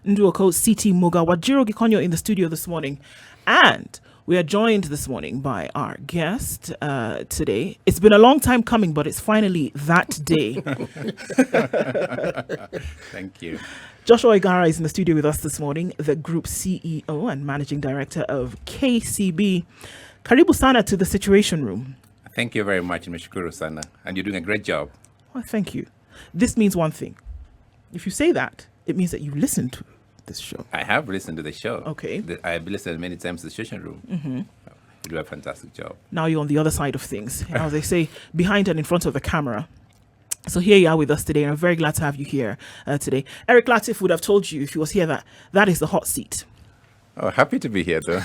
Nduoko CT Muga Wajiro Gikonyo in the studio this morning. And we are joined this morning by our guest today. It's been a long time coming, but it's finally that day. Thank you. Joshua OIGARA is in the studio with us this morning, the Group CEO and Managing Director of KCB. Karibu sana to the Situation Room. Thank you very much, Mshukuru sana. And you're doing a great job. Well, thank you. This means one thing. If you say that, it means that you listened to this show. I have listened to the show. Okay. I've listened many times to the Situation Room. Mm-hmm. You do a fantastic job. Now you're on the other side of things. As they say, behind and in front of the camera. So here you are with us today, and I'm very glad to have you here today. Eric Latif would have told you if he was here that is the hot seat. Oh, happy to be here, though.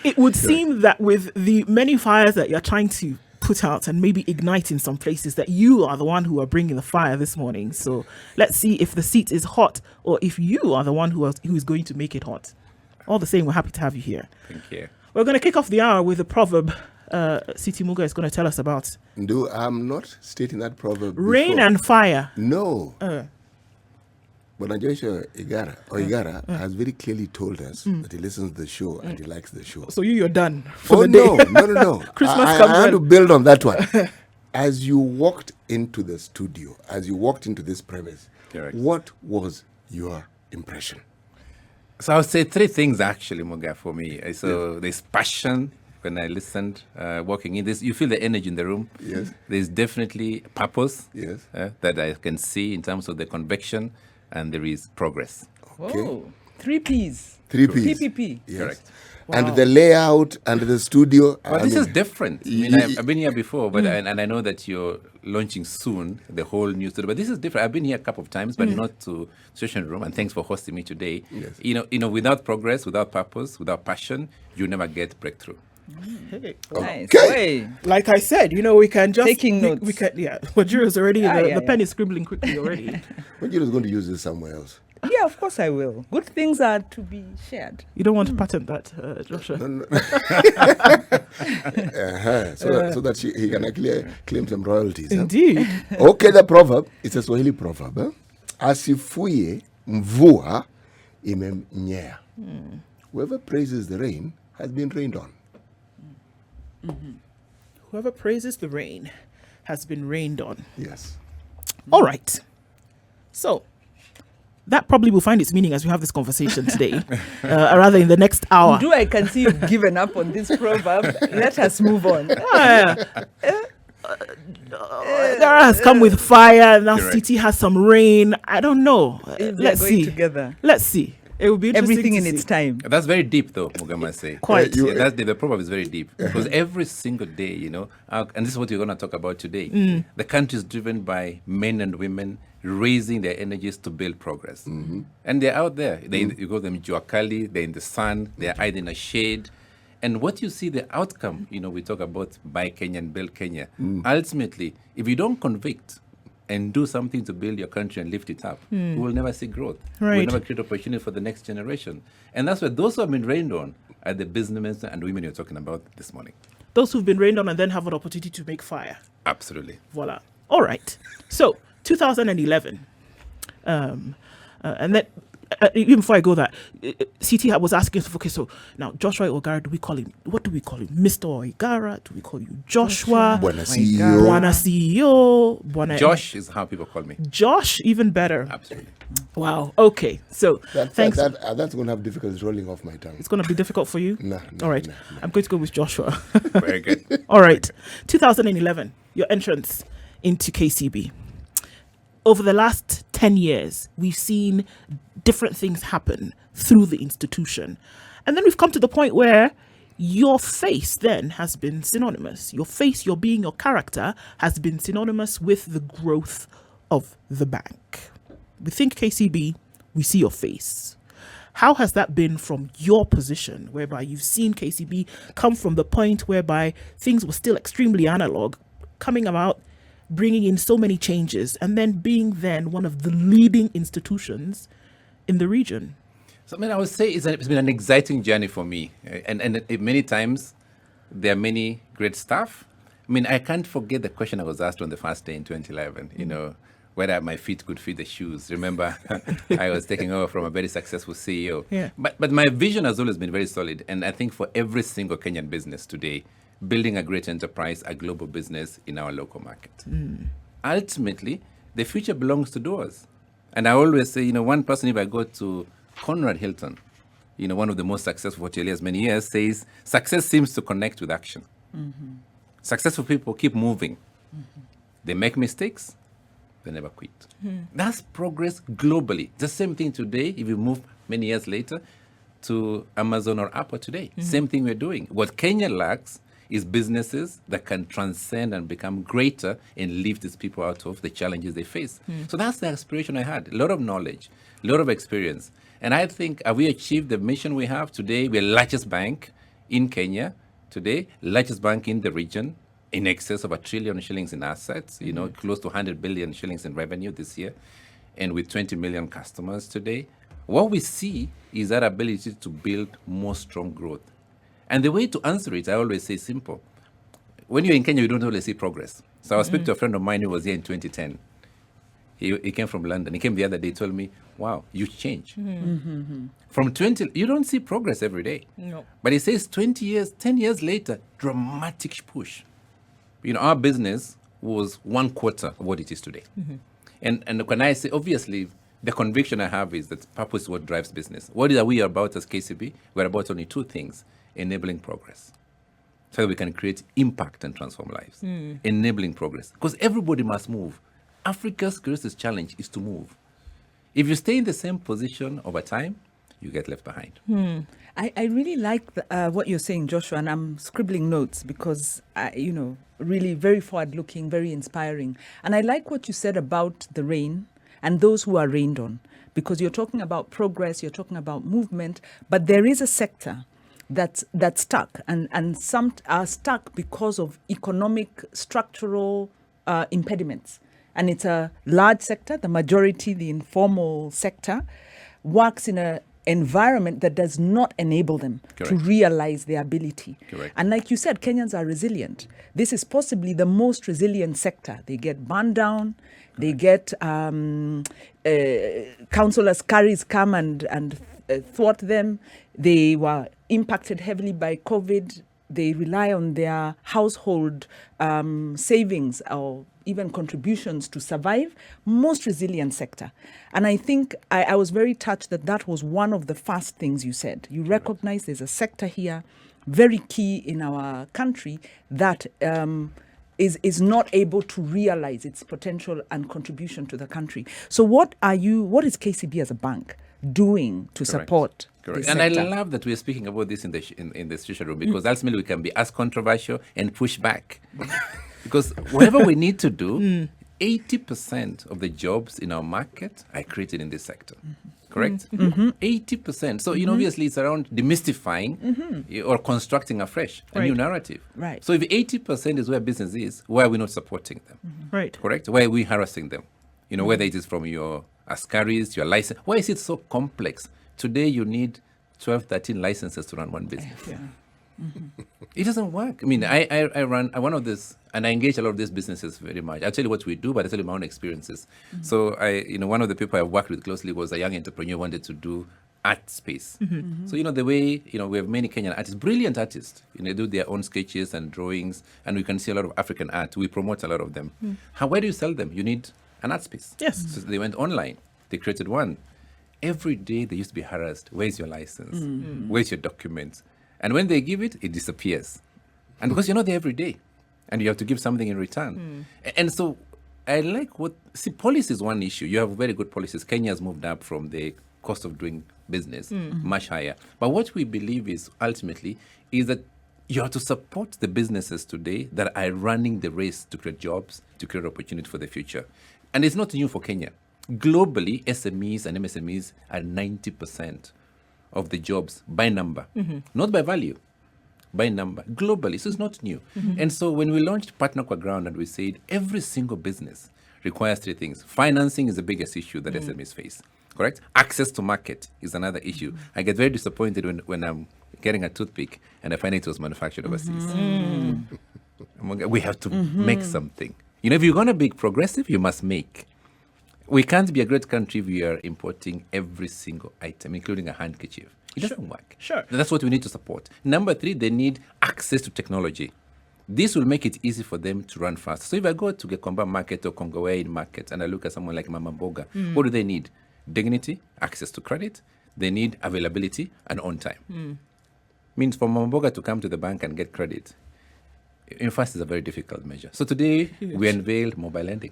It would seem that with the many fires that you're trying to put out and maybe ignite in some places, that you are the one who are bringing the fire this morning. So let's see if the seat is hot or if you are the one who is going to make it hot. All the same, we're happy to have you here. Thank you. We're going to kick off the hour with a proverb Siti Muga is going to tell us about. No, I'm not stating that proverb. Rain before. and fire. No. But Joshua OIGARA has very clearly told us that he listens to the show and he likes the show. So you're done for the day. No. Christmas I comes want to early. build on that one. As you walked into the studio, as you walked into this premise, Correct. what was your impression? So I would say three things, actually, Muga, for me. So there's passion. When I listened, walking in this, you feel the energy in the room. Yes. There's definitely purpose. Yes. That I can see in terms of the conviction, and there is progress. Okay. Oh, 3 Ps. 3 Ps. PPP. Yes. Correct. And the layout and the studio. But this is different. I mean, I've been here before, but and I know that you're launching soon the whole new studio. But this is different. I've been here a couple of times, but not to Situation Room. And thanks for hosting me today. Yes. You know, without progress, without purpose, without passion, you never get breakthrough. Hey. Nice. Okay. Hey. Like I said, we can just Taking notes. We can, yeah. Wajiro's already the Yeah. pen is scribbling quickly already. But you're going to use this somewhere else. Yeah, of course I will. Good things are to be shared. You don't want to patent that, Joshua. No. So that he can actually claim some royalties. Huh? Indeed. Okay, the proverb, it's a Swahili proverb. Eh? Asifuye mvua imemnyea. Whoever praises the rain has been rained on. Whoever praises the rain has been rained on. Yes. All right. So that probably will find its meaning as we have this conversation today, rather in the next hour. Do I can see you've given up on this proverb? Let us move on. Gara has come with fire. Now Correct. City has some rain. I don't know. If Let's they're going see. together. Let's see. It will be interesting Everything to in see. its time. That's very deep, though, Muga must say. Quite. The proverb is very deep because every single day, and this is what we're going to talk about today. The country is driven by men and women raising their energies to build progress. And they're out there. You call them Juakali, they're in the sun, they're either in a shade. And what you see, the outcome, we talk about buy Kenya and build Kenya. Ultimately, if you don't convict and do something to build your country and lift it up, we will never see growth. Right. We'll never create opportunity for the next generation. And that's why those who have been rained on are the businessmen and women you're talking about this morning. Those who've been rained on and then have an opportunity to make fire. Absolutely. Voila. All right. So 2011, and then even before I go that, CT was asking us, okay, so now Joshua OIGARA, what do we call him? Mr. OIGARA? Do we call you Joshua? Buena my CEO. Buona CEO? Buona Josh is how people call me. Josh, even better. Absolutely. Wow. Okay. So thanks. That's going to have difficulties rolling off my tongue. It's going to be difficult for you? No, All right. no. I'm going to go with Joshua. Very good. All right. 2011, your entrance into KCB. Over the last 10 years, we've seen different things happen through the institution. And then we've come to the point where your face then has been synonymous. Your face, your being, your character has been synonymous with the growth of the bank. We think KCB, we see your face. How has that been from your position, whereby you've seen KCB come from the point whereby things were still extremely analog, coming about, bringing in so many changes, and then being then one of the leading institutions in the region? So, I would say it's been an exciting journey for me. And many times, there are many great staff. I can't forget the question I was asked on the first day in 2011. whether my feet could fit the shoes. Remember, I was taking over from a very successful CEO. Yeah. But my vision has always been very solid. And I think for every single Kenyan business today, building a great enterprise, a global business in our local market. Ultimately, the future belongs to doers. And I always say, one person, if I go to Conrad Hilton, one of the most successful hoteliers many years, says, success seems to connect with action. Successful people keep moving. They make mistakes, they never quit. That's progress globally. The same thing today, if you move many years later to Amazon or Apple today. Same thing we're doing. What Kenya lacks is businesses that can transcend and become greater and lift these people out of the challenges they face. So that's the aspiration I had. A lot of knowledge, a lot of experience. And I think, have we achieved the mission we have today? We're the largest bank in Kenya today, largest bank in the region, in excess of 1 trillion shillings in assets, close to 100 billion shillings in revenue this year, and with 20 million customers today. What we see is that ability to build more strong growth. And the way to answer it, I always say simple. When you're in Kenya, you don't always see progress. So I was speaking to a friend of mine who was here in 2010. He came from London. He came the other day, told me, wow, you changed. From 20, you don't see progress every day. No. But he says 10 years later, dramatic push. Our business was 1/4 of what it is today. And when I say, obviously, the conviction I have is that purpose is what drives business. What are we about as KCB? We're about only 2 things: enabling progress, so that we can create impact and transform lives. Enabling progress, because everybody must move. Africa's greatest challenge is to move. If you stay in the same position over time, you get left behind. I really like what you're saying, Joshua, and I'm scribbling notes because, really very forward-looking, very inspiring. And I like what you said about the rain and those who are rained on, because you're talking about progress, you're talking about movement, but there is a sector that's stuck, and some are stuck because of economic structural impediments. And it's a large sector. The majority, the informal sector, works in an environment that does not enable them to realize their ability. Correct. And like you said, Kenyans are resilient. This is possibly the most resilient sector. They get burned down. They get council askaris come and thwart them. They were impacted heavily by COVID. They rely on their household savings or even contributions to survive. Most resilient sector. And I think I was very touched that was one of the first things you said. You recognize there's a sector here, very key in our country, that is not able to realize its potential and contribution to the country. So what is KCB as a bank doing to support this And sector? I love that we're speaking about this in the social room, because ultimately we can be as controversial and push back. Because whatever we need to do, 80% of the jobs in our market are created in this sector. Correct? 80%. So, obviously it's around demystifying or constructing afresh a new narrative. Right. So if 80% is where business is, why are we not supporting them? Right. Correct? Why are we harassing them? Whether it is from your askaris, your license. Why is it so complex? Today you need 12, 13 licenses to run one business. Yeah. It doesn't work. I mean, I run one of this, and I engage a lot of these businesses very much. I'll tell you what we do, but I'll tell you my own experiences. So one of the people I worked with closely was a young entrepreneur who wanted to do art space. So, the way, we have many Kenyan artists, brilliant artists, they do their own sketches and drawings, and we can see a lot of African art. We promote a lot of them. Where do you sell them? You need an art space. Yes. So they went online. They created one. Every day they used to be harassed. Where's your license? Where's your documents? And when they give it, it disappears. And because you're not there every day, and you have to give something in return. And so I like policy is one issue. You have very good policies. Kenya has moved up from the cost of doing business much higher. But what we believe is ultimately is that you have to support the businesses today that are running the race to create jobs, to create opportunity for the future. And it's not new for Kenya. Globally, SMEs and MSMEs are 90% of the jobs by number, not by value, by number, globally. So it's not new. And so when we launched Partner Kwa Ground and we said every single business requires 3 things. Financing is the biggest issue that SMEs face, correct? Access to market is another issue. I get very disappointed when I'm getting a toothpick and I find it was manufactured overseas. We have to make something. If you're going to be progressive, you must make. We can't be a great country if we are importing every single item, including a handkerchief. It doesn't work. Sure. That's what we need to support. Number 3, they need access to technology. This will make it easy for them to run fast. So if I go to Gekomba market or Kongowea market and I look at someone like Mama Boga, what do they need? Dignity, access to credit. They need availability and on time. Means for Mama Boga to come to the bank and get credit, in fact, is a very difficult measure. So today, we unveiled mobile lending.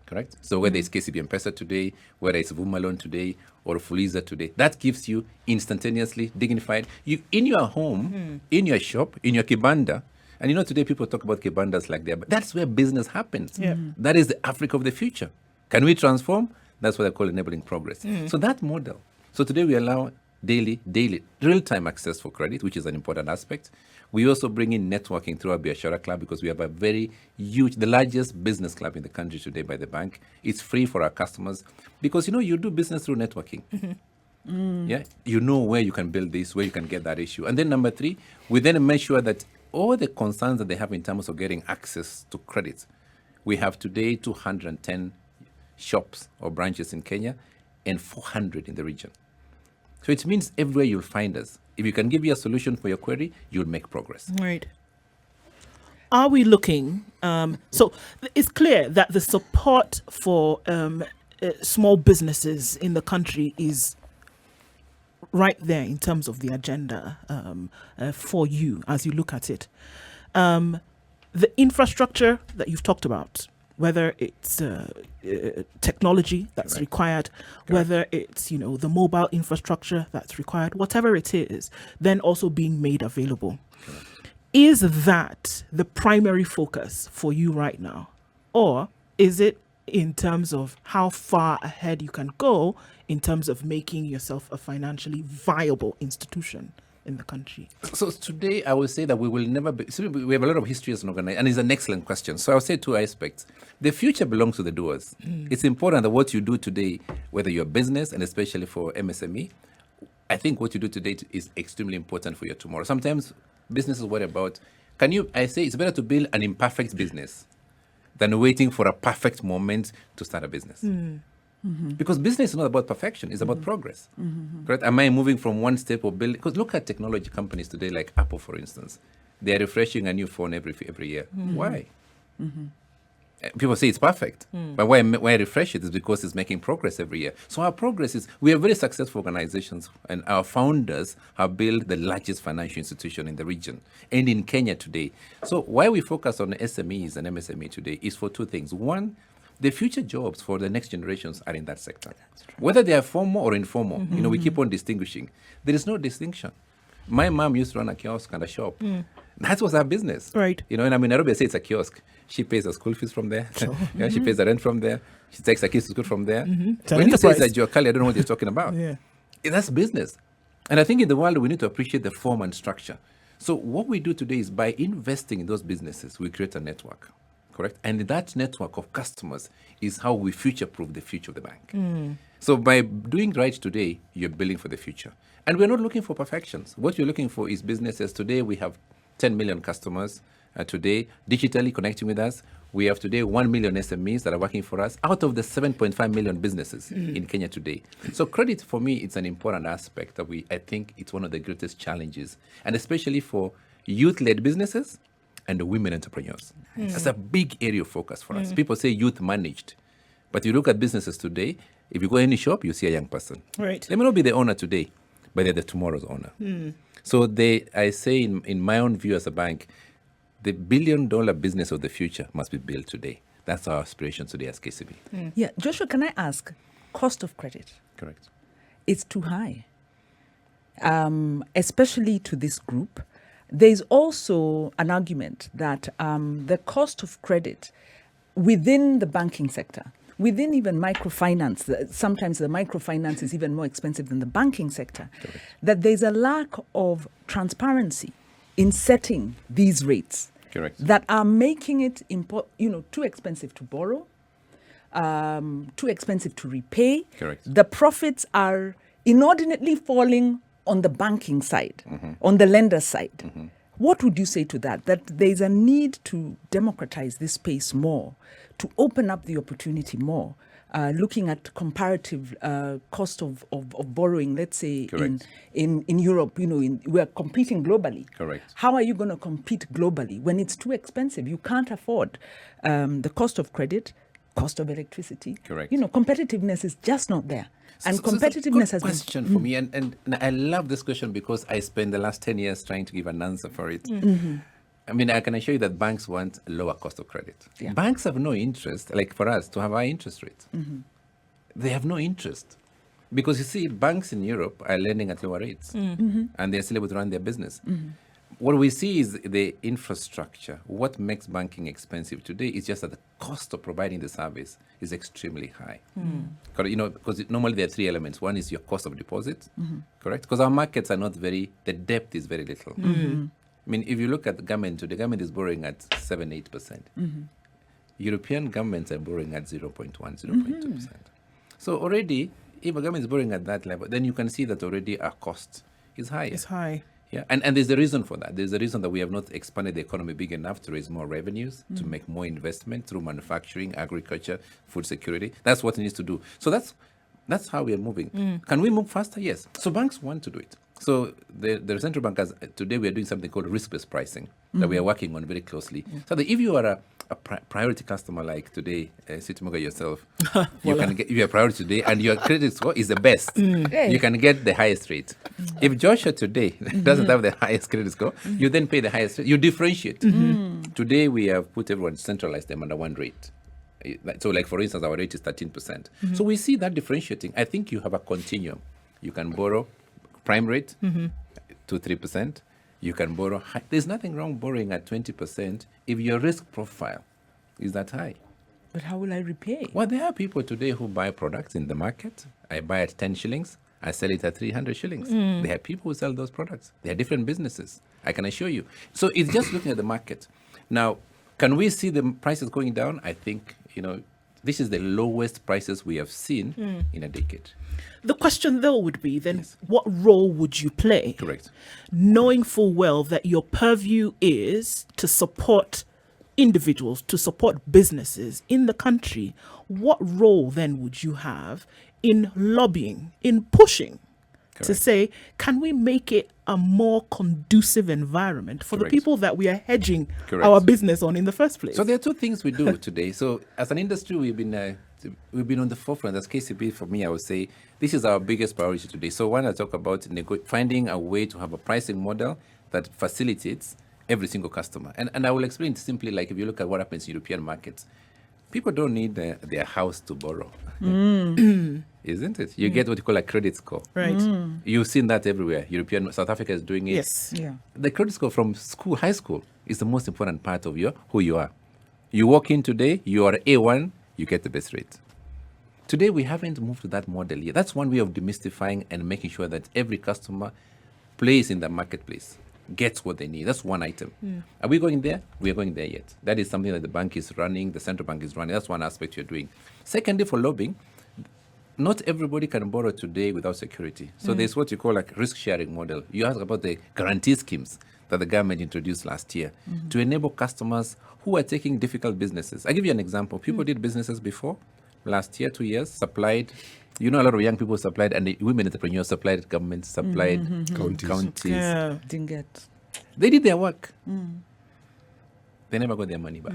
Correct? So whether it's KCB M-Pesa today, whether it's Vuma Loan today, or Fuliza today, that gives you instantaneously dignified. You in your home, in your shop, in your kibanda, and today people talk about kibandas like that, but that's where business happens. That is the Africa of the future. Can we transform? That's what I call enabling progress. So that model. So today we allow daily, real-time access for credit, which is an important aspect. We also bring in networking through our Biashara Club because we have a very huge, the largest business club in the country today by the bank. It's free for our customers because, you do business through networking. Yeah, you know where you can build this, where you can get that issue. And then number 3, we then make sure that all the concerns that they have in terms of getting access to credit. We have today 210 shops or branches in Kenya and 400 in the region. So it means everywhere you'll find us. If you can give me a solution for your query, you'll make progress. Right. Are we looking? So it's clear that the support for small businesses in the country is right there in terms of the agenda for you as you look at it. The infrastructure that you've talked about, whether it's technology that's required, whether it's, the mobile infrastructure that's required, whatever it is, then also being made available. Is that the primary focus for you right now? Or is it in terms of how far ahead you can go in terms of making yourself a financially viable institution in the country? So today I will say that we will never be, so we have a lot of history as an organization, and it's an excellent question. So I'll say 2 aspects. The future belongs to the doers. It's important that what you do today, whether you're a business and especially for MSME, I think what you do today is extremely important for your tomorrow. Sometimes businesses worry about, I say it's better to build an imperfect business than waiting for a perfect moment to start a business. Because business is not about perfection, it's about progress. Correct? Am I moving from one step of building? Because look at technology companies today, like Apple, for instance. They are refreshing a new phone every year. Why? People say it's perfect, but why I refresh it is because it's making progress every year. So our progress is, we are very successful organizations, and our founders have built the largest financial institution in the region and in Kenya today. So why we focus on SMEs and MSME today is for 2 things. One, the future jobs for the next generations are in that sector. Whether they are formal or informal, we keep on distinguishing. There is no distinction. My mom used to run a kiosk and a shop. That was her business. Right. And I mean, Nairobi, I say it's a kiosk. She pays her school fees from there. She pays the rent from there. She takes her kids to school from there. When you say it's a Joakali, I don't know what you're talking about. That's business. And I think in the world, we need to appreciate the form and structure. So what we do today is by investing in those businesses, we create a network. Correct? And that network of customers is how we future-proof the future of the bank. So by doing right today, you're building for the future. And we're not looking for perfections. What you're looking for is businesses. Today, we have 10 million customers today digitally connecting with us. We have today 1 million SMEs that are working for us out of the 7.5 million businesses in Kenya today. So credit, for me, it's an important aspect that I think it's one of the greatest challenges, and especially for youth-led businesses and the women entrepreneurs. That's a big area of focus for us. People say youth managed, but you look at businesses today, if you go any shop, you see a young person. Right. They may not be the owner today, but they're the tomorrow's owner. So I say in my own view as a bank, the billion-dollar business of the future must be built today. That's our aspiration today as KCB. Yeah, Joshua, can I ask, cost of credit? Correct. It's too high, especially to this group. There's also an argument that the cost of credit within the banking sector, within even microfinance, sometimes the microfinance is even more expensive than the banking sector, that there's a lack of transparency in setting these rates. Correct. That are making it too expensive to borrow, too expensive to repay. Correct. The profits are inordinately falling on the banking side, on the lender side. What would you say to that? That there's a need to democratize this space more, to open up the opportunity more, looking at comparative cost of borrowing, let's say Correct. in Europe, we are competing globally. Correct. How are you going to compete globally when it's too expensive? You can't afford the cost of credit, cost of electricity. Correct. Competitiveness is just not there. And So it's a competitiveness good has been question for me, and I love this question because I spent the last 10 years trying to give an answer for it. I mean, I can assure you that banks want a lower cost of credit. Yeah. Banks have no interest, like for us, to have high interest rates. They have no interest. Because you see, banks in Europe are lending at lower rates, and they're still able to run their business. What we see is the infrastructure. What makes banking expensive today is just that the cost of providing the service is extremely high. Because normally there are three elements. One is your cost of deposit, correct? Because our markets are not the depth is very little. I mean, if you look at the government today, the government is borrowing at 7-8%. European governments are borrowing at 0.1, 0.2%. So already, if a government is borrowing at that level, then you can see that already our cost is higher. It's high. Yeah, and there's a reason for that. There's a reason that we have not expanded the economy big enough to raise more revenues, to make more investment through manufacturing, agriculture, food security. That's what it needs to do. So that's how we are moving. Can we move faster? Yes. So banks want to do it. So the central bank today we are doing something called risk-based pricing that we are working on very closely. So that if you are a priority customer like today, Sitimoga yourself, you can get, if you're a priority today and your credit score is the best, you can get the highest rate. If Joshua today doesn't have the highest credit score, you then pay the highest rate. You differentiate. Today we have put everyone, centralized them under one rate. So like for instance, our rate is 13%. So we see that differentiating. I think you have a continuum. You can borrow prime rate to 3%. You can borrow high. There's nothing wrong borrowing at 20% if your risk profile is that high. But how will I repay? Well, there are people today who buy products in the market. I buy at 10 shillings. I sell it at 300 shillings. There are people who sell those products. They are different businesses. I can assure you. So it's just looking at the market. Now, can we see the prices going down? I think, this is the lowest prices we have seen in a decade. The question, though, would be then, what role would you play? Correct. Knowing full well that your purview is to support individuals, to support businesses in the country, what role then would you have in lobbying, in pushing to Correct. say, can we make it a more conducive environment for the Correct. people that we are hedging Correct. our business on in the first place? So there are two things we do today. So as an industry, we've been on the forefront. As KCB, for me, I would say this is our biggest priority today. So when I talk about finding a way to have a pricing model that facilitates every single customer. And I will explain it simply, like if you look at what happens in European markets, people don't need their house to borrow. Isn't it? You get what you call a credit score. Right. You've seen that everywhere. South Africa is doing it. Yes. Yeah. The credit score from high school is the most important part of who you are. You walk in today, you are A1, you get the best rate. Today, we haven't moved to that model yet. That's one way of demystifying and making sure that every customer plays in the marketplace, gets what they need. That's one item. Are we going there? We are going there yet. That is something that the bank is running, the central bank is running. That's one aspect you're doing. Secondly, for lobbying, not everybody can borrow today without security. So there's what you call like risk-sharing model. You ask about the guarantee schemes that the government introduced last year to enable customers who are taking difficult businesses. I'll give you an example. People did businesses before. Last year, 2 years, supplied. A lot of young people supplied, and the women entrepreneurs supplied, government supplied, counties. Yeah. Didn't get. They did their work. They never got their money back.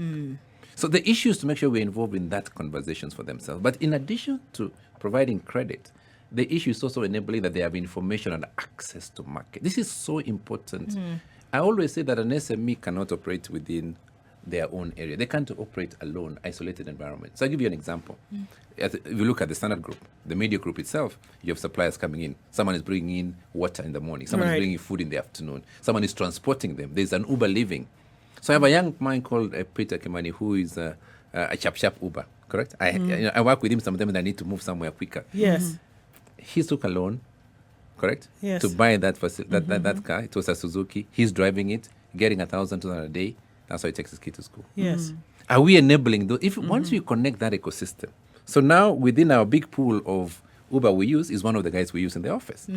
So the issue is to make sure we're involved in that conversations for themselves. But in addition to providing credit, the issue is also enabling that they have information and access to market. This is so important. I always say that an SME cannot operate within their own area. They can't operate alone, isolated environment. So I'll give you an example. If you look at the Standard Group, the media group itself, you have suppliers coming in. Someone is bringing in water in the morning. Someone is bringing food in the afternoon. Someone is transporting them. There's an Uber living. So I have a young man called Peter Kimani who is a chap Uber, correct? I work with him sometimes when I need to move somewhere quicker. Yes. He took a loan, correct? Yes. To buy that that car. It was a Suzuki. He's driving it, getting $1,200 a day. That's how he takes his kid to school. Yes. Are we enabling those? Once we connect that ecosystem, so now within our big pool of Uber we use is one of the guys we use in the office.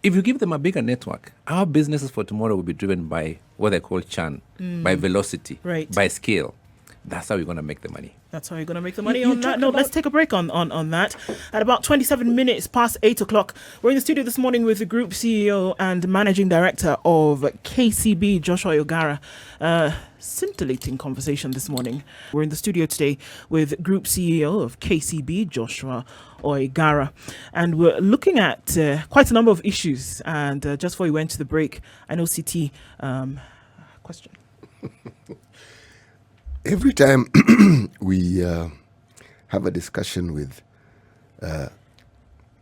If you give them a bigger network, our businesses for tomorrow will be driven by what they call churn, by velocity, Right. by scale. That's how you're going to make the money. That's how you're going to make the money. You On that talked note, let's about- take a break on that. At about 27 minutes past 8 o'clock, we're in the studio this morning with the Group CEO and Managing Director of KCB, Joshua OIGARA. Scintillating conversation this morning. We're in the studio today with Group CEO of KCB, Joshua OIGARA. And we're looking at quite a number of issues. And just before we went to the break, I know CT, question. Every time we have a discussion with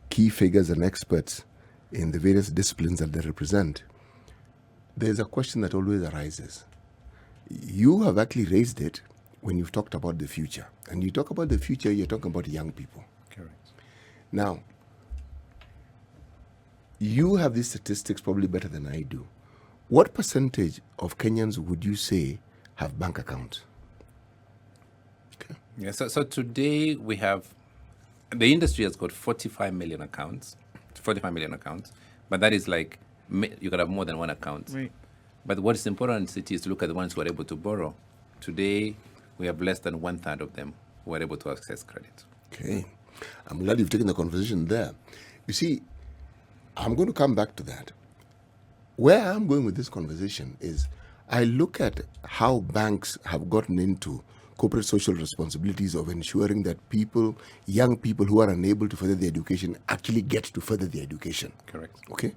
key figures and experts in the various disciplines that they represent, there's a question that always arises. You have actually raised it when you've talked about the future. And you talk about the future, you're talking about young people. Correct. Now, you have these statistics probably better than I do. What percentage of Kenyans would you say have bank accounts? Yeah, so today we have, the industry has got 45 million accounts, but that is like, you could have more than one account. Right. But what is important in the city is to look at the ones who are able to borrow. Today, we have less than 1/3 of them who are able to access credit. Okay. I'm glad you've taken the conversation there. You see, I'm going to come back to that. Where I'm going with this conversation is I look at how banks have gotten into corporate social responsibilities of ensuring that people, young people who are unable to further their education, actually get to further their education. Correct. Okay?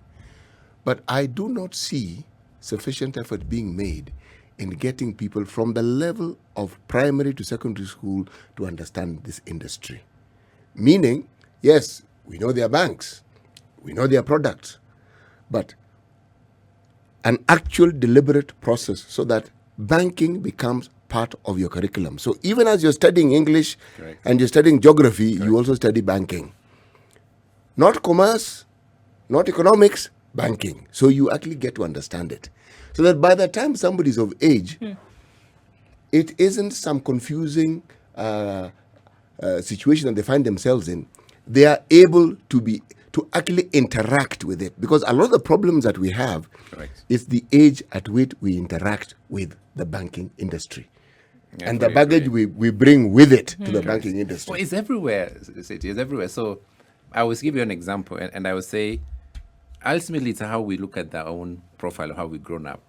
But I do not see sufficient effort being made in getting people from the level of primary to secondary school to understand this industry. Meaning, yes, we know their banks, we know their products, but an actual deliberate process so that banking becomes part of your curriculum. So even as you're studying English Correct. and you're studying geography, you also study banking. Not commerce, not economics, banking. So you actually get to understand it. So that by the time somebody's of age, it isn't some confusing situation that they find themselves in. They are able to actually interact with it. Because a lot of the problems that we have Correct. is the age at which we interact with the banking industry. Yeah, And the fully baggage agree. we bring with it to the banking industry. Well, it's everywhere, City. It's everywhere. So I will give you an example, and I will say, ultimately, it's how we look at our own profile of how we've grown up.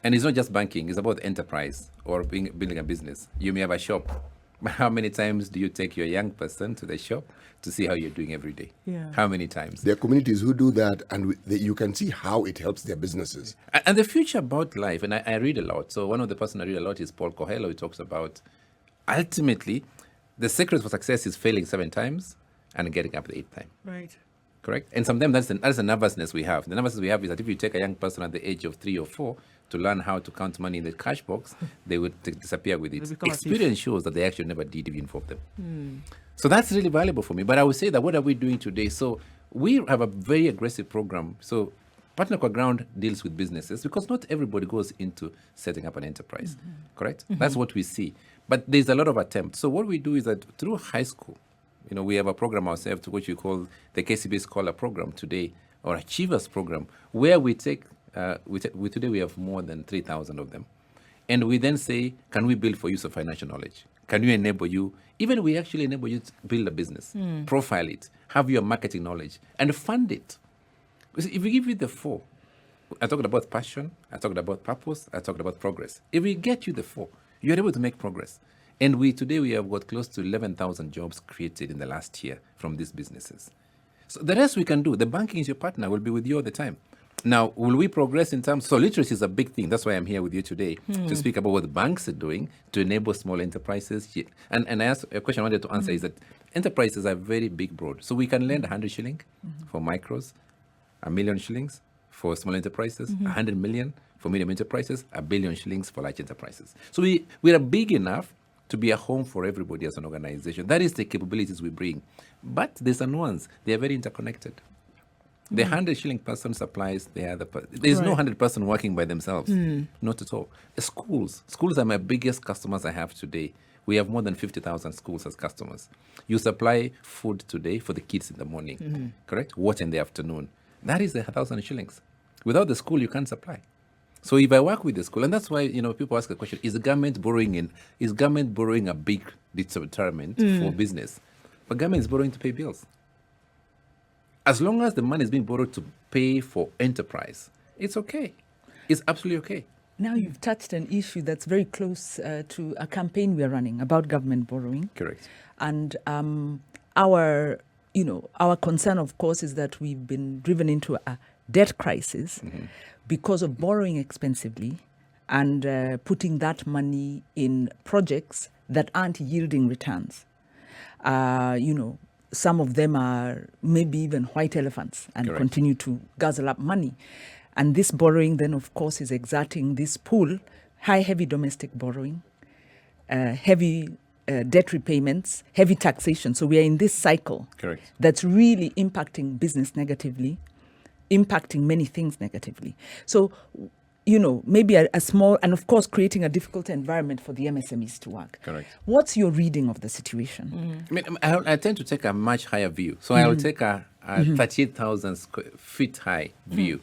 And it's not just banking, it's about enterprise or building a business. You may have a shop, but how many times do you take your young person to the shop to see how you're doing every day? Yeah. How many times? There are communities who do that, and you can see how it helps their businesses. And the future about life, and I read a lot. So one of the person I read a lot is Paul Coelho. He talks about, ultimately, the secret for success is failing 7 times and getting up the 8th time. Right. Correct? And sometimes that's the nervousness we have. The nervousness we have is that if you take a young person at the age of 3 or 4 to learn how to count money in the cash box, they would disappear with it. They become a thief. Experience shows that they actually never did even for them. So that's really valuable for me. But I would say that what are we doing today? So we have a very aggressive program. So Partner Ground deals with businesses because not everybody goes into setting up an enterprise. Correct? That's what we see. But there's a lot of attempts. So what we do is that through high school, we have a program ourselves to which we call the Kcb Scholar Program today, or Achievers Program, where we take, today we have more than 3,000 of them. And we then say, can we build for you some financial knowledge? Can we enable you? Even we actually enable you to build a business, profile it, have your marketing knowledge, and fund it. Because if we give you the 4, I talked about passion, I talked about purpose, I talked about progress. If we get you the 4, you're able to make progress. And today we have got close to 11,000 jobs created in the last year from these businesses. So the rest we can do. The banking is your partner, will be with you all the time. Now, will we progress in terms? So literacy is a big thing. That's why I'm here with you today to speak about what the banks are doing to enable small enterprises. And I asked a question I wanted to answer is that enterprises are very big, broad. So we can lend 100 shilling for micros, 1 million shillings for small enterprises, 100 million for medium enterprises, 1 billion shillings for large enterprises. So we are big enough to be a home for everybody as an organization. That is the capabilities we bring. But there's a nuance. They are very interconnected. The 100 shilling person supplies the other person. There's no 100 person working by themselves. Not at all. Schools are my biggest customers I have today. We have more than 50,000 schools as customers. You supply food today for the kids in the morning, correct? Water in the afternoon. That is 1,000 shillings. Without the school, you can't supply. So if I work with the school, and that's why people ask the question: Is government borrowing a big deterrent for business? But government is borrowing to pay bills. As long as the money is being borrowed to pay for enterprise, it's okay. It's absolutely okay. Now you've touched an issue that's very close to a campaign we're running about government borrowing. Correct. And our concern, of course, is that we've been driven into a debt crisis because of borrowing expensively and putting that money in projects that aren't yielding returns. Some of them are maybe even white elephants and Correct. continue to guzzle up money. And this borrowing then, of course, is exerting this pull, heavy domestic borrowing, heavy debt repayments, heavy taxation. So we are in this cycle. Correct. That's really impacting business negatively, impacting many things negatively. So, maybe a small, and of course, creating a difficult environment for the MSMEs to work. Correct. What's your reading of the situation? I mean, I tend to take a much higher view. So I will take a 38,000 feet high view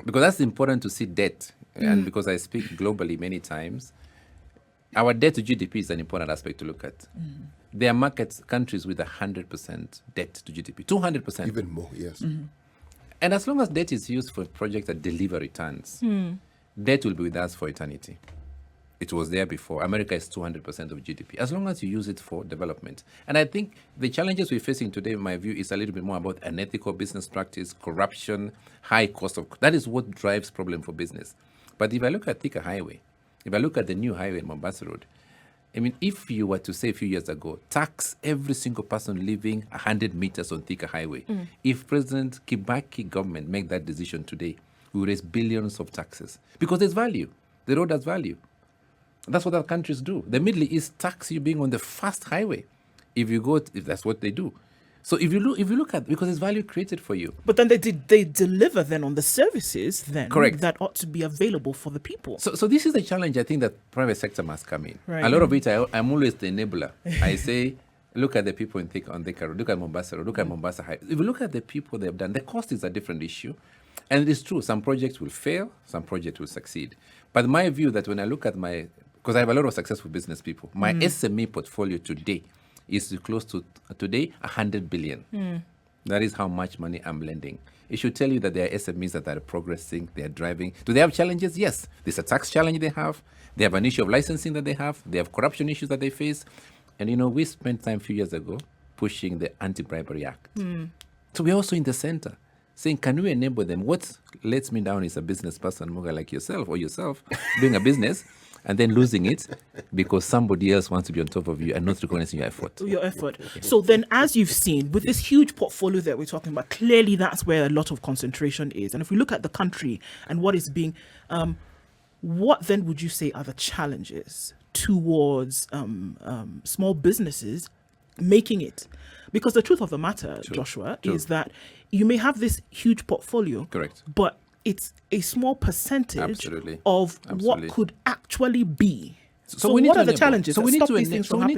because that's important to see debt. And because I speak globally many times, our debt to GDP is an important aspect to look at. There are countries with 100% debt to GDP, 200%. Even more, yes. And as long as debt is used for projects that deliver returns, debt will be with us for eternity. It was there before. America is 200% of GDP, as long as you use it for development. And I think the challenges we're facing today, in my view, is a little bit more about unethical business practice, corruption, high cost of... That is what drives problem for business. But if I look at Thika Highway, if I look at the new highway in Mombasa Road, I mean, if you were to say a few years ago, tax every single person living 100 meters on Thika Highway, if President Kibaki government make that decision today, we will raise billions of taxes because there's value. The road has value. That's what other countries do. The Middle East tax you being on the fast highway if that's what they do. So if you look at, because there's value created for you. But then they deliver then on the services then Correct. that ought to be available for the people. So this is the challenge I think that private sector must come in. Right. A lot of it, I'm always the enabler. I say, look at the people on Thika Road, look at Mombasa Road, look at Mombasa High. If you look at the people they've done, the cost is a different issue. And it is true, some projects will fail, some projects will succeed. But my view that when I look at because I have a lot of successful business people, my SME portfolio today is close to, today, 100 billion. That is how much money I'm lending. It should tell you that there are SMEs that are progressing, they are driving. Do they have challenges? Yes. There's a tax challenge they have. They have an issue of licensing that they have. They have corruption issues that they face. And, we spent time a few years ago pushing the Anti-Bribery Act. So we're also in the center, saying, can we enable them? What lets me down is a business person, Muga, like yourself, doing a business, and then losing it because somebody else wants to be on top of you and not recognizing your effort. So then, as you've seen, with this huge portfolio that we're talking about, clearly that's where a lot of concentration is. And if we look at the country and what is being, what then would you say are the challenges towards small businesses making it? Because the truth of the matter, Joshua, is that you may have this huge portfolio, Correct. but it's a small percentage of what could actually be. So what are the challenges? So we need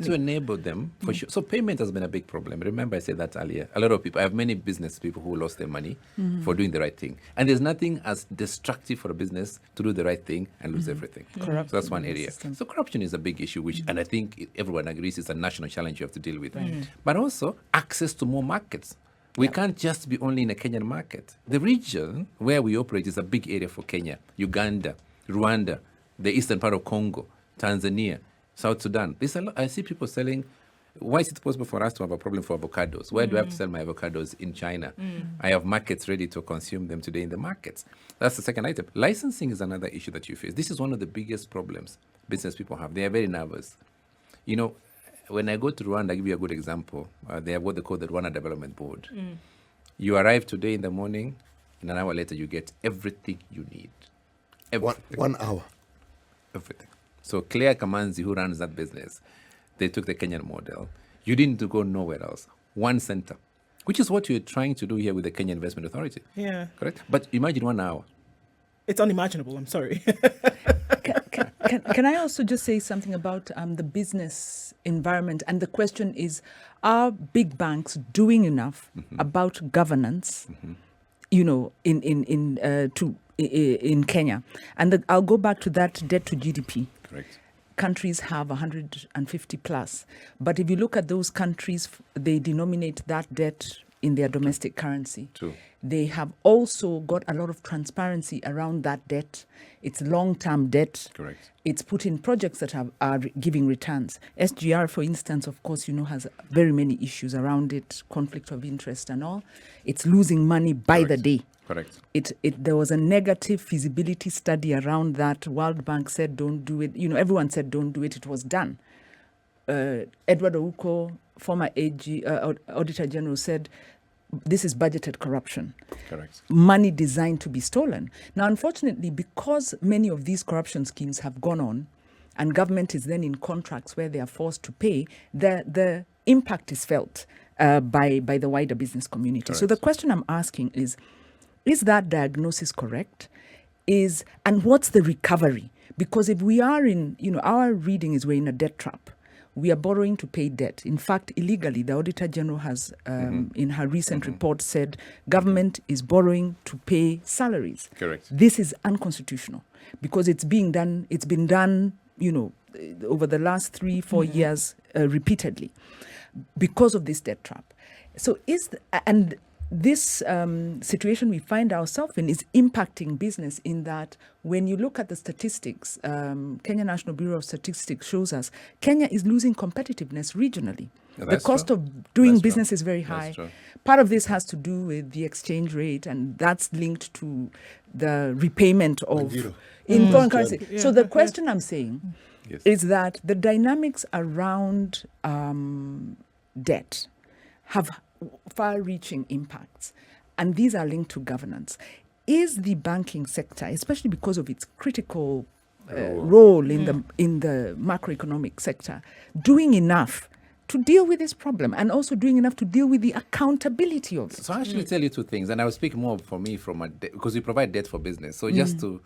to enable them for sure. So payment has been a big problem. Remember I said that earlier. A lot of people, I have many business people who lost their money for doing the right thing. And there's nothing as destructive for a business to do the right thing and lose everything. Corruption. So that's one area. So corruption is a big issue, and I think everyone agrees it's a national challenge you have to deal with. But also access to more markets. We can't just be only in a Kenyan market. The region where we operate is a big area for Kenya, Uganda, Rwanda, the eastern part of Congo, Tanzania, South Sudan. I see people selling. Why is it possible for us to have a problem for avocados? Where do I have to sell my avocados? In China. I have markets ready to consume them today in the markets. That's the second item. Licensing is another issue that you face. This is one of the biggest problems business people have. They are very nervous. When I go to Rwanda, I'll give you a good example. They have what they call the Rwanda Development Board. You arrive today in the morning, and an hour later you get everything you need. Everything. 1 hour. Everything. So Claire Kamanzi, who runs that business, they took the Kenyan model. You didn't go nowhere else. One center, which is what you're trying to do here with the Kenya Investment Authority. Yeah. Correct? But imagine 1 hour. It's unimaginable. I'm sorry. Can I also just say something about the business environment? And the question is, are big banks doing enough about governance, to in Kenya. And I'll go back to that debt to GDP. Correct. Countries have 150 plus. But if you look at those countries, they denominate that debt in their domestic currency. True. They have also got a lot of transparency around that debt. It's long-term debt. Correct. It's put in projects that are giving returns. SGR, for instance, of course, has very many issues around it, conflict of interest and all. It's losing money by the day. Correct. There was a negative feasibility study around that. World Bank said don't do it. Everyone said don't do it. It was done. Edward Ouko, former AG, Auditor General, said this is budgeted corruption. Correct. Money designed to be stolen. Now, unfortunately, because many of these corruption schemes have gone on and government is then in contracts where they are forced to pay, the impact is felt by the wider business community. Correct. So the question I'm asking is that diagnosis correct? And what's the recovery? Because if we are in, our reading is we're in a debt trap. We are borrowing to pay debt. In fact, illegally, the Auditor General has, in her recent report, said government is borrowing to pay salaries. Correct. This is unconstitutional because it's been done, over the last 3-4 years repeatedly because of this debt trap. So this situation we find ourselves in is impacting business in that when you look at the statistics, Kenya National Bureau of Statistics shows us Kenya is losing competitiveness regionally. Yeah, the that's cost true. of doing That's business true. is very That's high. true. Part of this has to do with the exchange rate, and that's linked to the repayment of in foreign currency. Yeah. So the question I'm saying Yes. is that the dynamics around debt have far-reaching impacts, and these are linked to governance. Is the banking sector, especially because of its critical role in the macroeconomic sector, doing enough to deal with this problem, and also doing enough to deal with the accountability of it? So I actually tell you two things, and I will speak more for me because we provide debt for business. So just to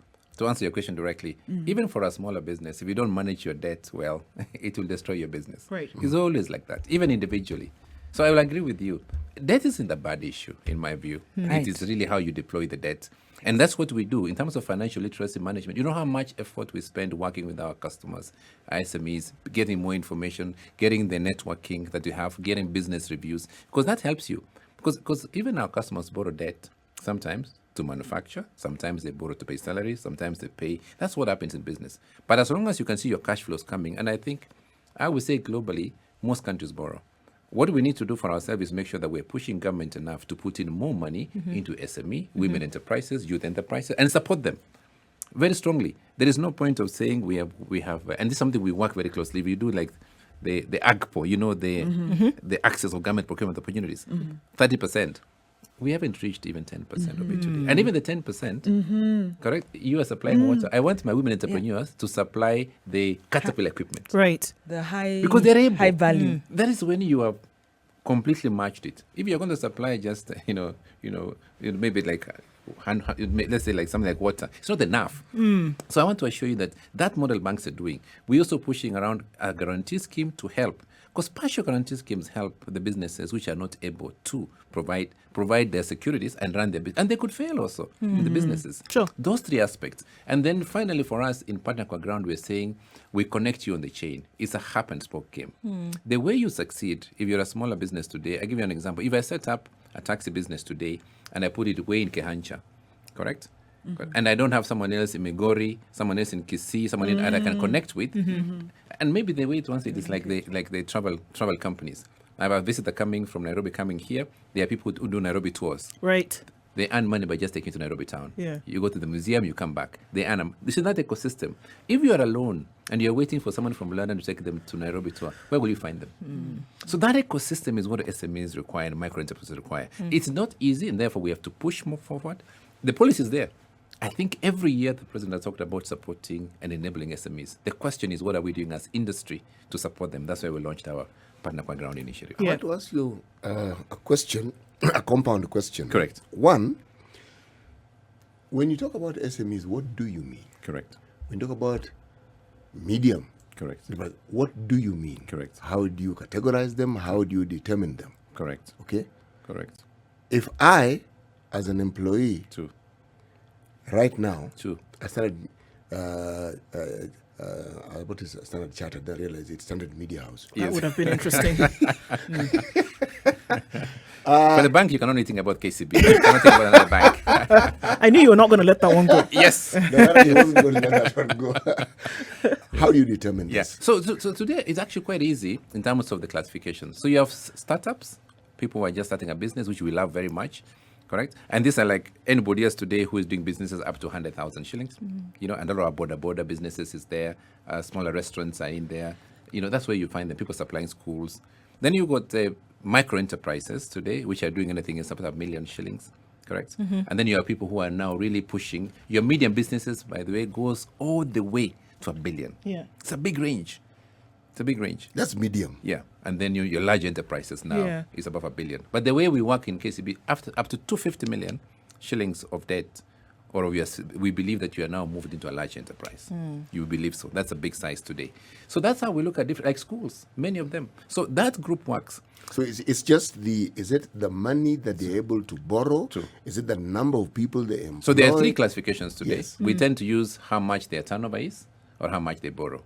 answer your question directly, even for a smaller business, if you don't manage your debt well, it will destroy your business. Right. It's always like that, even individually. So I will agree with you. Debt isn't a bad issue, in my view. Right. It is really how you deploy the debt. And that's what we do in terms of financial literacy management. You know how much effort we spend working with our customers, SMEs, getting more information, getting the networking that you have, getting business reviews, because that helps you. Because even our customers borrow debt sometimes to manufacture, sometimes they borrow to pay salaries, sometimes they pay. That's what happens in business. But as long as you can see your cash flows coming, and I would say globally, most countries borrow. What we need to do for ourselves is make sure that we're pushing government enough to put in more money into SME, women enterprises, youth enterprises, and support them very strongly. There is no point of saying we have, and this is something we work very closely. We do like the AGPO, the access of government procurement opportunities, 30%. We haven't reached even 10% of it today. And even the 10%, correct? You are supplying water. I want my women entrepreneurs to supply the Caterpillar equipment. Right. The high, Because they're able. high value. That is when you have completely matched it. If you're going to supply just, maybe like, let's say like something like water, it's not enough. So I want to assure you that model banks are doing. We're also pushing around a guarantee scheme to help. Because partial guarantee schemes help the businesses which are not able to provide their securities and run their business. And they could fail also in the businesses. Sure. Those three aspects. And then finally for us in Partner Kwa Ground, we're saying we connect you on the chain. It's a hub and spoke game. The way you succeed, if you're a smaller business today, I'll give you an example. If I set up a taxi business today and I put it way in Kehancha, correct? And I don't have someone else in Migori, someone else in Kisii, someone that I can connect with. And maybe the way to answer it is like the travel companies. I have a visitor coming from Nairobi coming here. There are people who do Nairobi tours. Right. They earn money by just taking to Nairobi town. Yeah. You go to the museum, you come back. They earn. This is not ecosystem. If you are alone and you're waiting for someone from London to take them to Nairobi tour, where will you find them? So that ecosystem is what SMEs require and micro enterprises require. It's not easy, and therefore we have to push more forward. The policy is there. I think every year the president has talked about supporting and enabling SMEs. The question is, what are we doing as industry to support them? That's why we launched our Partner Kwa Ground initiative. I want to ask you a question, a compound question. Correct. One, when you talk about SMEs, what do you mean? Correct. When you talk about medium, Correct. what do you mean? Correct. How do you categorize them? How do you determine them? Correct. Okay? Correct. If I, as an employee, True. right now, True. a Standard, what is a Standard Charter? I realize it's Standard Media House. That would have been interesting. For the bank, you can only think about KCB. You cannot think about another bank. I knew you were not going to let that one go. Yes. He wasn't going to let that one go. How do you determine Yes. this? So today it's actually quite easy in terms of the classification. So you have startups, people who are just starting a business, which we love very much, correct? And these are like anybody else today who is doing businesses up to 100,000 shillings, you know, and a lot of border businesses is there, smaller restaurants are in there. You know, that's where you find the people supplying schools. Then you got micro enterprises today, which are doing anything in up to 1 million shillings, correct? And then you have people who are now really pushing. Your medium businesses, by the way, goes all the way to 1 billion. Yeah. It's a big range. It's a big range. That's medium. Yeah. And then your large enterprises now Yeah. is above 1 billion. But the way we work in KCB, after up to 250 million shillings of debt, or we believe that you are now moved into a large enterprise. You believe so. That's a big size today. So that's how we look at different, like schools, many of them. So that group works. So it's just is it the money that they're able to borrow? True. Is it the number of people they employ? So there are 3 classifications today. Yes. We tend to use how much their turnover is or how much they borrow.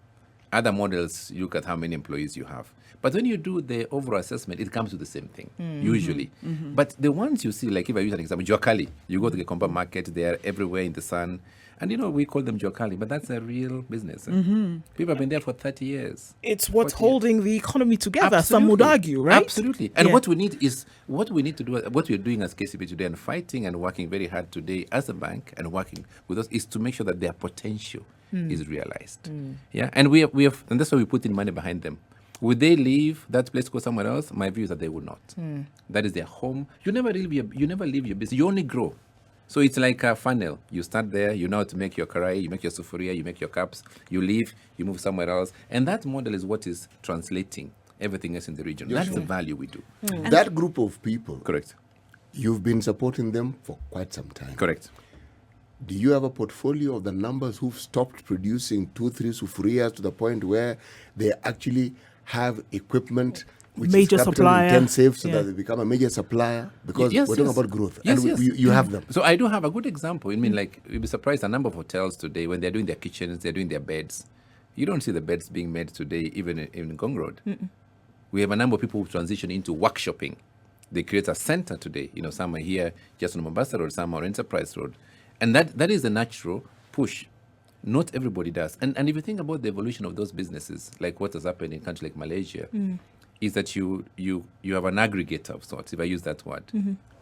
Other models look at how many employees you have. But when you do the overall assessment, it comes to the same thing, usually. But the ones you see, like if I use an example, Juakali, you go to the Gikomba market, they are everywhere in the sun. And, you know, we call them Juakali, but that's a real business. People have been there for 30 years. It's what's 40 years. holding the economy together, some would argue, right? Absolutely. And Yeah. what we need to do, what we're doing as KCB today and fighting and working very hard today as a bank and working with us is to make sure that their potential is realized. Yeah. And we have, and that's why we put in money behind them. Would they leave that place, go somewhere else? My view is that they would not. That is their home. You never leave your business. You only grow. So it's like a funnel. You start there, you know how to make your karai, you make your sufuria, you make your cups, you leave, you move somewhere else. And that model is what is translating everything else in the region. That's the value we do. That group of people, Correct. you've been supporting them for quite some time. Correct. Do you have a portfolio of the numbers who've stopped producing 2-3 sufurias to the point where they actually have equipment which Major is capital supplier. intensive so Yeah. that they become a major supplier? Because Yes, we're talking yes. about growth. Yes, and yes. you have them. So I do have a good example. I mean, like, you'll be surprised, a number of hotels today, when they're doing their kitchens, they're doing their beds. You don't see the beds being made today, even in Gong Road. We have a number of people who transition into workshopping. They create a center today. You know, some are here just on Mombasa Road, some are on Enterprise Road. And that is a natural push. Not everybody does. And if you think about the evolution of those businesses, like what has happened in countries like Malaysia, is that you have an aggregator of sorts, if I use that word.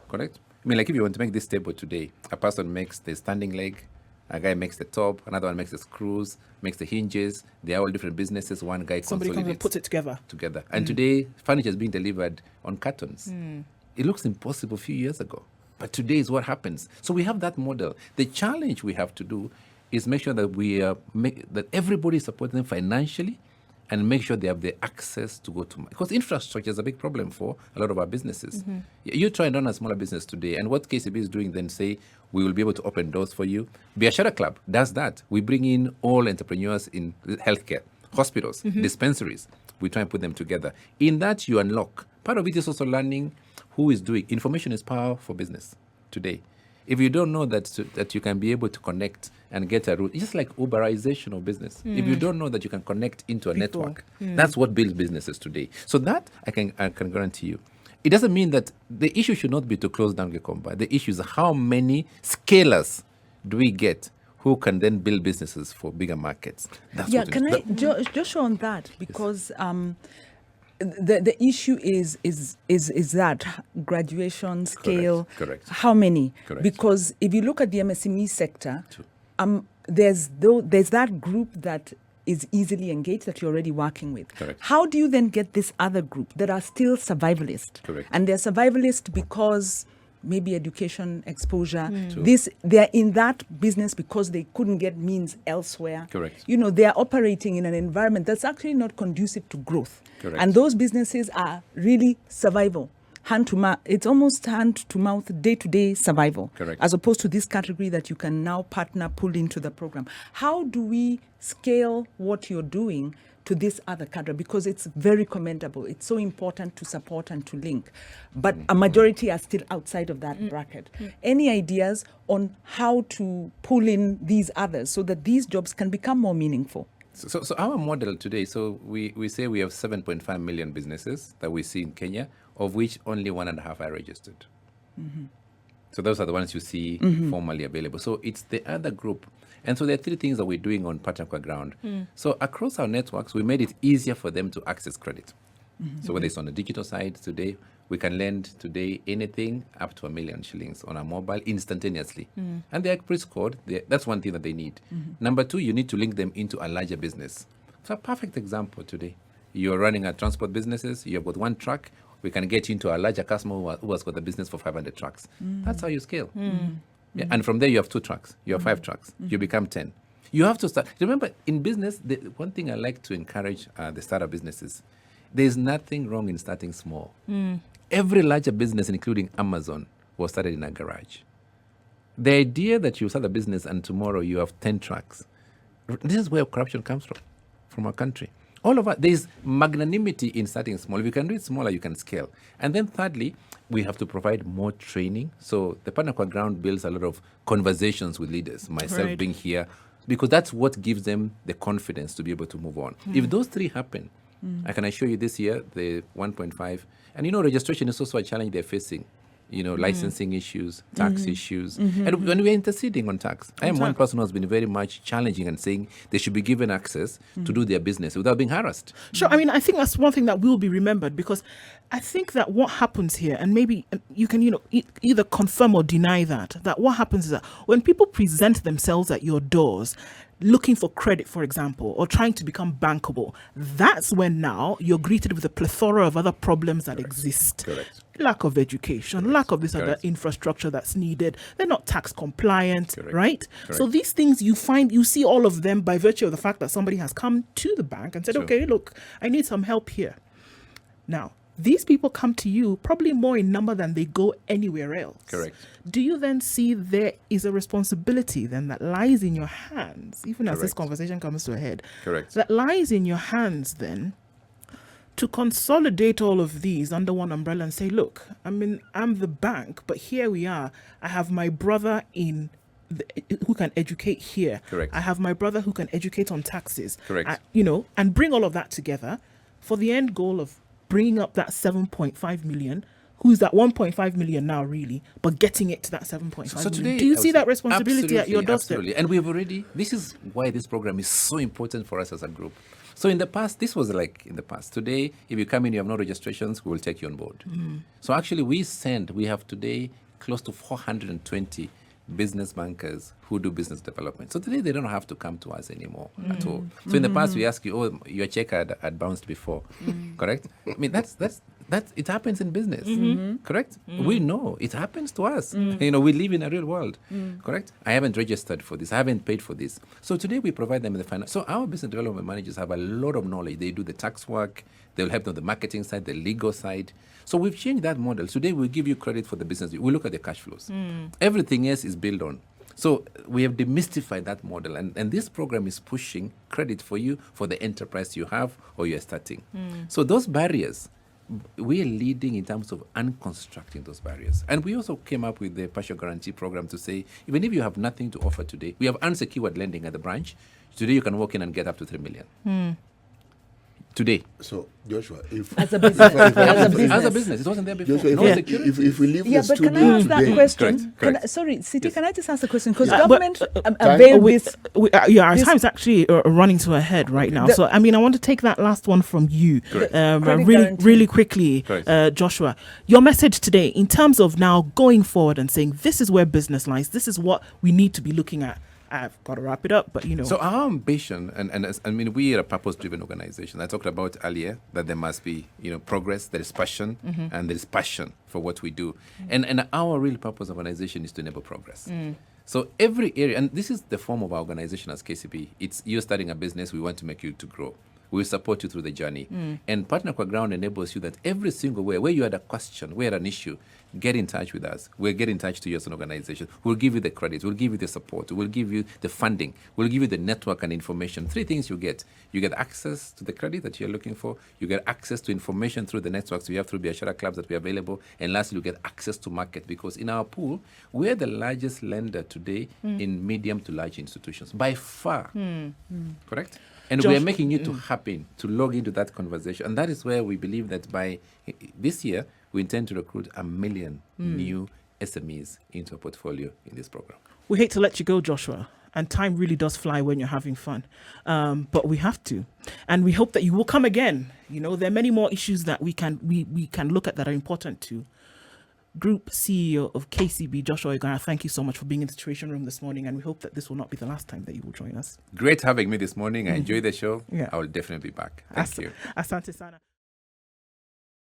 Correct? I mean, like if you want to make this table today, a person makes the standing leg, a guy makes the top, another one makes the screws, makes the hinges. They are all different businesses. One guy Somebody comes and consolidates puts it together. And today, furniture is being delivered on cartons. It looks impossible a few years ago. But today is what happens. So we have that model. The challenge we have to do is make sure that that everybody is supporting them financially and make sure they have the access to go to market. Because infrastructure is a big problem for a lot of our businesses. You try and run a smaller business today, and what KCB is doing then say, we will be able to open doors for you. Biashara Club does that. We bring in all entrepreneurs in healthcare, hospitals, dispensaries. We try and put them together. In that, you unlock. Part of it is also learning who is doing. Information is power for business today. If you don't know that you can be able to connect and get a route, it's just like Uberization of business. If you don't know that you can connect into a network, that's what builds businesses today. So that I can guarantee you. It doesn't mean that the issue should not be to close down Gikomba. The issue is how many scalers do we get who can then build businesses for bigger markets. That's Yeah, what can I just show on that, because the issue is that graduation scale. Correct. How many? Correct. Because if you look at the MSME sector, there's that group that is easily engaged that you're already working with. Correct. How do you then get this other group that are still survivalist? Correct. And they're survivalist because maybe education exposure. True. They're in that business because they couldn't get means elsewhere. Correct. You know, they are operating in an environment that's actually not conducive to growth. Correct. And those businesses are really survival. It's almost hand to mouth, day-to-day survival. Correct. As opposed to this category that you can now pull into the program. How do we scale what you're doing to this other cadre, because it's very commendable. It's so important to support and to link. But a majority are still outside of that bracket. Any ideas on how to pull in these others so that these jobs can become more meaningful? So our model today, so we say we have 7.5 million businesses that we see in Kenya, of which only 1.5 are registered. So those are the ones you see formally available. So it's the other group. And so there are 3 things that we're doing on Partner Kwa ground. So across our networks, we made it easier for them to access credit. So whether it's on the digital side today, we can lend today anything up to 1 million shillings on our mobile instantaneously. And they are pre-scored. That's one thing that they need. Number 2, you need to link them into a larger business. So a perfect example today. You're running a transport businesses. You've got 1 truck. We can get you into a larger customer who has got a business for 500 trucks. That's how you scale. Yeah, and from there, you have 2 trucks. You have 5 trucks. You become 10. You have to start. Remember, in business, the one thing I like to encourage the startup businesses, there's nothing wrong in starting small. Every larger business, including Amazon, was started in a garage. The idea that you start a business and tomorrow you have 10 trucks, this is where corruption comes from our country. All of us, there's magnanimity in starting small. If you can do it smaller, you can scale. And then thirdly, we have to provide more training. So the Partner Kwa ground builds a lot of conversations with leaders, myself being here, because that's what gives them the confidence to be able to move on. If those 3 happen, I can assure you this year, the 1.5, and registration is also a challenge they're facing. Licensing issues, tax issues. And when we're interceding on tax, I am one person who has been very much challenging and saying they should be given access to do their business without being harassed. Sure. I mean, I think that's one thing that will be remembered, because I think that what happens here, and maybe you can, either confirm or deny that what happens is that when people present themselves at your doors, looking for credit, for example, or trying to become bankable, that's when now you're greeted with a plethora of other problems that exist. Correct. Lack of education, lack of this other infrastructure that's needed. They're not tax compliant, right? So these things you see all of them by virtue of the fact that somebody has come to the bank and said, okay, look, I need some help here. Now, these people come to you probably more in number than they go anywhere else. Correct. Do you then see there is a responsibility then that lies in your hands, even as this conversation comes to a head? Correct. That lies in your hands then to consolidate all of these under one umbrella and say, look, I mean, I'm the bank, but here we are. I have my brother who can educate here. Correct. I have my brother who can educate on taxes. Correct. And bring all of that together for the end goal of bringing up that 7.5 million, who's that 1.5 million now really, but getting it to that 7.5 So million. today, Do you see that responsibility at your doorstep? Absolutely. And this is why this program is so important for us as a group. So in the past, this was like in the past. Today, if you come in, you have no registrations, we will take you on board. So actually, we have today close to 420 business bankers who do business development. So today, they don't have to come to us anymore at all. So in the past, we ask you, your check had bounced before, correct? I mean, that's it happens in business, correct? We know it happens to us. We live in a real world, correct? I haven't registered for this. I haven't paid for this. So today we provide them with the finance. So our business development managers have a lot of knowledge. They do the tax work. They'll help them on the marketing side, the legal side. So we've changed that model. Today we give you credit for the business. We look at the cash flows. Everything else is built on. So we have demystified that model, and this program is pushing credit for you for the enterprise you have or you're starting. So those barriers, we are leading in terms of unconstructing those barriers. And we also came up with the partial guarantee program to say, even if you have nothing to offer today, we have unsecured lending at the branch. Today you can walk in and get up to 3 million. Today. So, Joshua, as a business, as a business, it wasn't there before. Joshua, No security. if we leave the but studio can I ask today, that question? Correct. Sorry, Siti, can I just ask a question? Because Yeah. government But, avail this. Our time's actually running to a head right now. So, I mean, I want to take that last one from you Correct. Credit really, guarantee. really quickly, Correct. Joshua. Your message today in terms of now going forward and saying this is where business lies, this is what we need to be looking at. I've got to wrap it up, but So our ambition, and we are a purpose-driven organization. I talked about earlier that there must be, progress, there is passion, and there is passion for what we do. And our real purpose of organization is to enable progress. So every area, and this is the form of our organization as KCB. It's you're starting a business, we want to make you to grow. We will support you through the journey. And Partner Kwa Ground enables you that every single way, where you had a question, where you had an issue, get in touch with us. We'll get in touch to you as an organization. We'll give you the credit. We'll give you the support. We'll give you the funding. We'll give you the network and information. 3 things you get. You get access to the credit that you're looking for. You get access to information through the networks we have through Biashara clubs that we are available. And lastly, you get access to market, because in our pool, we're the largest lender today in medium to large institutions by far. Correct? And Josh, we are making you to happen to log into that conversation. And that is where we believe that by this year, we intend to recruit 1 million new SMEs into a portfolio in this program. We hate to let you go, Joshua, and time really does fly when you're having fun. But we have to. And we hope that you will come again. You know, there are many more issues that we can look at that are important to. Group CEO of KCB, Joshua OIGARA, thank you so much for being in the Situation Room this morning, and we hope that this will not be the last time that you will join us. Great having me this morning. I enjoyed the show. Yeah. I will definitely be back. Thank you. Asante sana.